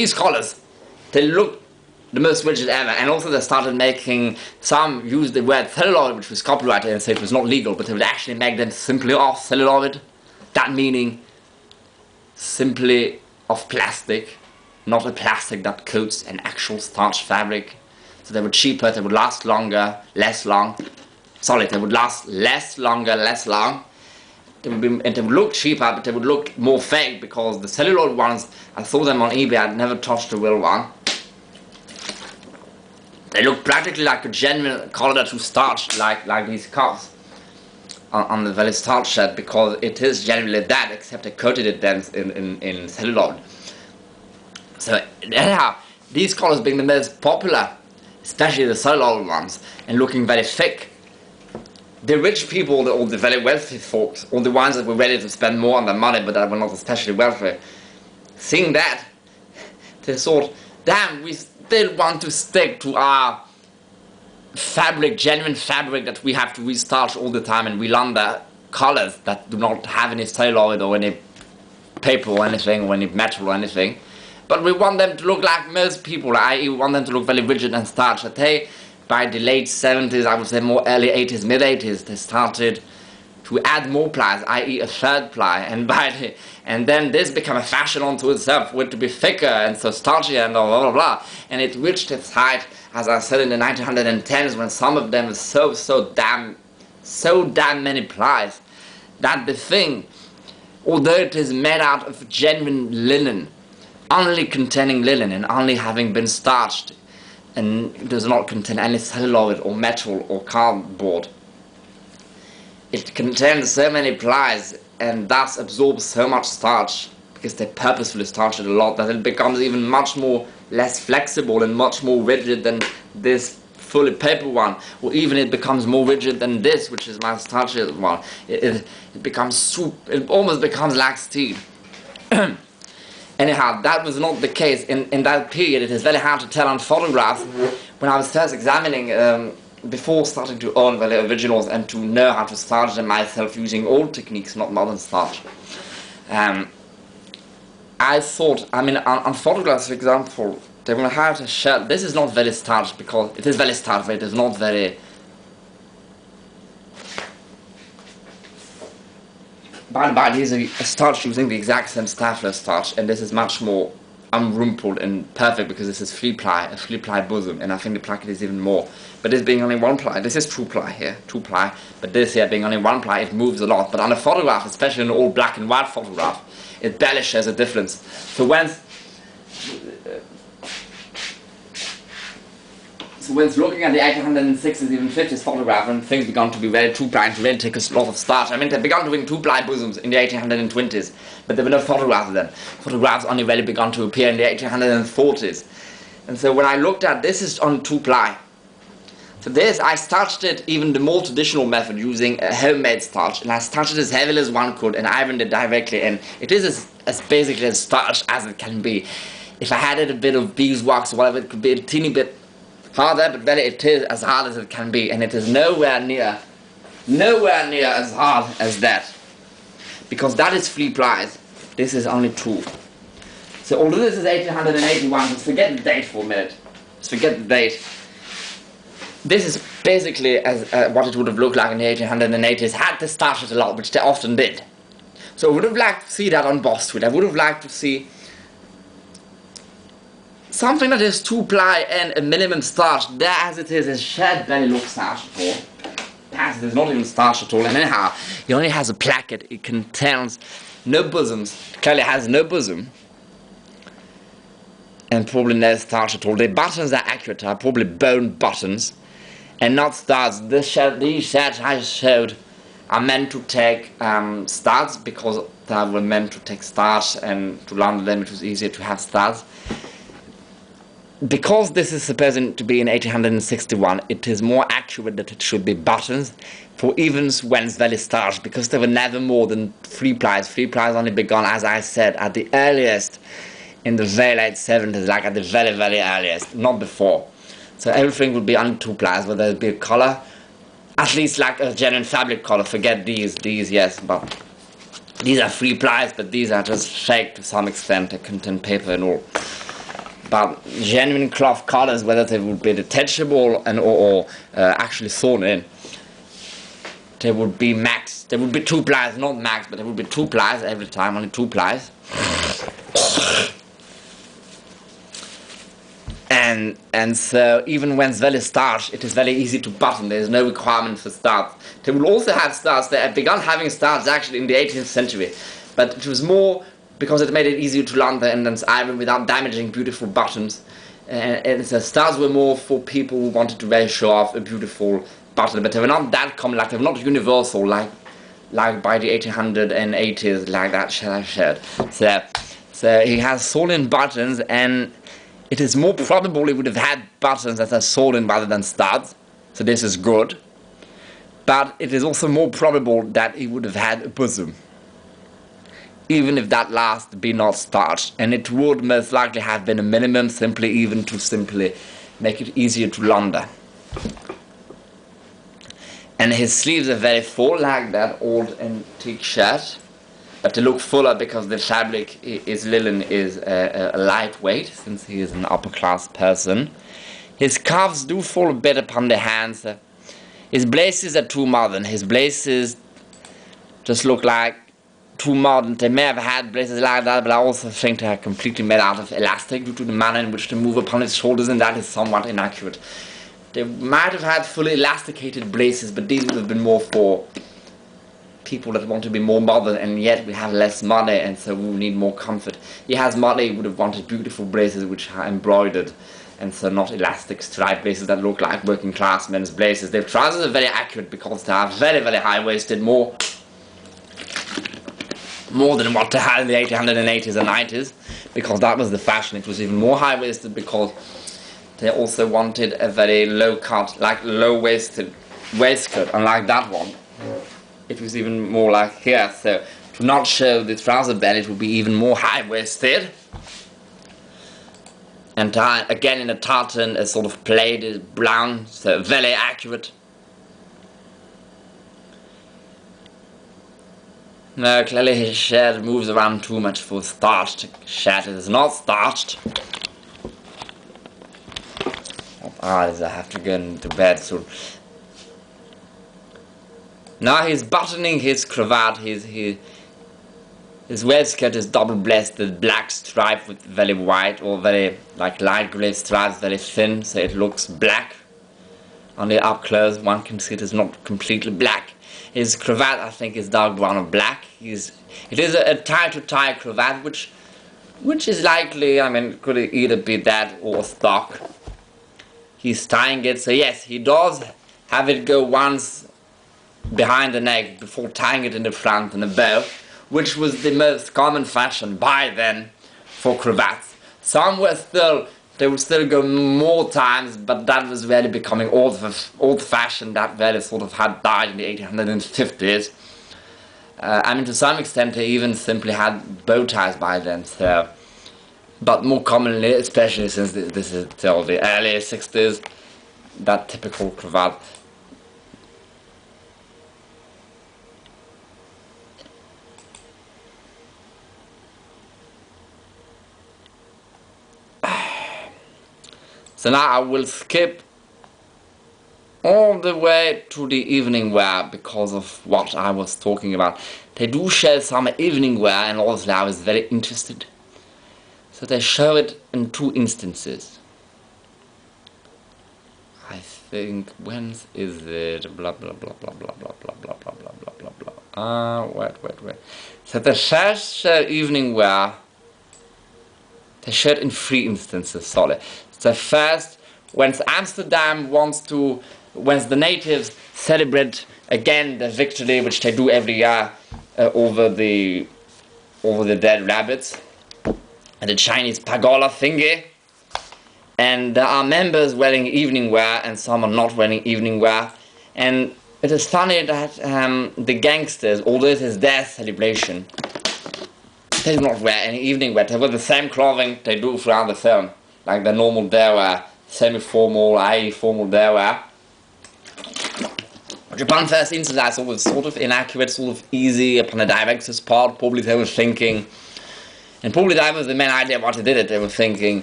These collars, they look the most rigid ever, and also they started making, some used the word celluloid, which was copyrighted and said it was not legal, but they would actually make them simply of celluloid, that meaning simply of plastic, not a plastic that coats an actual starch fabric. So they were cheaper, they would last longer, less long. Sorry, they would last less longer, less long. And they would look cheaper, but they would look more fake, because the celluloid ones, I saw them on eBay, I'd never touched a real one. They look practically like a genuine collar to starch, like these cups on the Valley Starch shirt, because it is genuinely that, except they coated it then in celluloid. So anyhow, these collars being the most popular, especially the celluloid ones, and looking very thick. The rich people, or the very wealthy folks, or the ones that were ready to spend more on their money but that were not especially wealthy, seeing that, they thought, damn, we still want to stick to our fabric, genuine fabric that we have to restarch all the time and relaunder colors that do not have any celluloid or any paper or anything, or any metal or anything. But we want them to look like most people, i.e. we want them to look very rigid and starched. That they, by the late 70s, I would say more early 80s, mid 80s, they started to add more plies, i.e. a third ply, and then this became a fashion unto itself, with to be thicker and so starchy and blah blah blah, and it reached its height, as I said, in the 1910s, when some of them were so damn many plies, that the thing, although it is made out of genuine linen, only containing linen and only having been starched, and does not contain any celluloid or metal or cardboard, it contains so many plies and thus absorbs so much starch, because they purposefully starch it a lot, that it becomes even much more less flexible and much more rigid than this fully paper one, or even it becomes more rigid than this, which is my starchy one. It becomes it almost becomes like steel. Anyhow, that was not the case in that period. It is very hard to tell on photographs. When I was first examining, before starting to own the originals and to know how to starch them myself using old techniques, not modern starch, I thought, I mean, on photographs, for example, they will have a shirt. This is not very starched, because it is very starched, but it is not very. By the by, these are starch using the exact same Staffler starch, and this is much more unrumpled and perfect, because this is a 3-ply bosom, and I think the placket is even more. But this being only 1 ply, this is 2 ply here, 2 ply, but this here being only 1 ply, it moves a lot. But on a photograph, especially an old black and white photograph, it barely shows a difference. So when looking at the 1860s, even 50s photograph, and things began to be very 2-ply and to really take a lot of starch. I mean, they began doing 2-ply bosoms in the 1820s, but there were no photographs of them. Photographs only really began to appear in the 1840s. And so when I looked at this, is on 2-ply. For this, I starched it even the more traditional method, using a homemade starch, and I starched it as heavily as one could and ironed it directly, and it is as basically as starched as it can be. If I added a bit of beeswax or whatever, it could be a teeny bit harder, but really it is as hard as it can be, and it is nowhere near as hard as that, because that is 3 plies. This is only 2. So although this is 1881, just forget the date for a minute. Just forget the date. This is basically as what it would have looked like in the 1880s, had they starched it a lot, which they often did. So I would have liked to see that on Boss Tweet. I would have liked to see something that is 2-ply and a minimum starch. There as it is, his shirt barely looks starched at all. As it is not even starched at all. And anyhow, it only has a placket. It contains no bosoms. It clearly has no bosom. And probably no starch at all. The buttons are accurate, are probably bone buttons and not studs. These shirts I showed are meant to take studs, because they were meant to take starch, and to launder them it was easier to have studs. Because this is supposed to be in 1861, it is more accurate that it should be buttons, for even when it's very starched, because there were never more than 3 plies. 3 plies only begun, as I said, at the earliest in the very late 70s, like at the very, very earliest, not before. So everything would be on 2 plies, whether it be a collar, at least like a genuine fabric collar. Forget these, yes, but these are 3 plies, but these are just fake to some extent. They contain paper and all. But genuine cloth collars, whether they would be detachable or actually sewn in, they would be max. There would be 2 plies, not max, but there would be 2 plies every time, only 2 plies. And so even when it's very starched, it is very easy to button. There is no requirement for starch. They will also have starch. They have begun having starch actually in the 18th century, but it was more because it made it easier to launder and then iron without damaging beautiful buttons. And so stars were more for people who wanted to really show off a beautiful button, but they were not that common, like they were not universal, like by the 1880s, like that I said. So he has sewn-in buttons, and it is more probable he would have had buttons that are sewn-in rather than studs. So this is good. But it is also more probable that he would have had a bosom, even if that last be not starched, and it would most likely have been a minimum, simply make it easier to launder. And his sleeves are very full, like that old antique shirt, but they look fuller because the fabric is linen, is a lightweight, since he is an upper class person. His calves do fall a bit upon the hands. His braces are too modern. His braces just look like too modern. They may have had braces like that, but I also think they are completely made out of elastic due to the manner in which they move upon his shoulders, and that is somewhat inaccurate. They might have had fully elasticated braces, but these would have been more for people that want to be more modern, and yet we have less money, and so we need more comfort. He has money, he would have wanted beautiful braces which are embroidered, and so not elastic striped braces that look like working class men's braces. Their trousers are very accurate because they are very, very high-waisted, more than what they had in the 1880s and 90s, because that was the fashion. It was even more high-waisted because they also wanted a very low-cut, like low-waisted waistcoat, unlike that one. It was even more like here, so to not show the trouser band, it would be even more high-waisted. And again in a tartan, a sort of plated brown, so very accurate. No, clearly his shirt moves around too much for starched shirt. It is not starched. I have to go into bed soon. Now he's buttoning his cravat. His waistcoat is double-breasted, black stripe with very white or very like light grey stripes, very thin, so it looks black. Only up close one can see it is not completely black. His cravat, I think, is dark brown or black. It is a tie-to-tie cravat, which is likely, I mean, could either be that or stock. He's tying it, so yes, he does have it go once behind the neck before tying it in the front in a bow, which was the most common fashion by then for cravats. Some were still, they would still go more times, but that was really becoming old-fashioned. That really sort of had died in the 1850s. I mean, to some extent, they even simply had bow ties by then. So, but more commonly, especially since this is till the early 60s, that typical cravat. So now I will skip all the way to the evening wear because of what I was talking about. They do show some evening wear, and also I was very interested. So they show it in 2 instances. I think, when is it? Blah blah blah blah blah blah blah blah blah blah blah blah blah. Wait. So the first show evening wear, they showed in 3 instances, sorry. So first, when Amsterdam when the natives celebrate again the victory, which they do every year over the dead rabbits, and the Chinese pergola thingy, and there are members wearing evening wear and some are not wearing evening wear, and it is funny that the gangsters, although it is their celebration, they do not wear any evening wear. They wear the same clothing they do throughout the film, like the normal day wear, semi-formal, i.e. formal day wear. Which upon first instance I thought was sort of inaccurate, sort of easy upon the director's part. Probably they were thinking, and probably that was the main idea what they did it, they were thinking,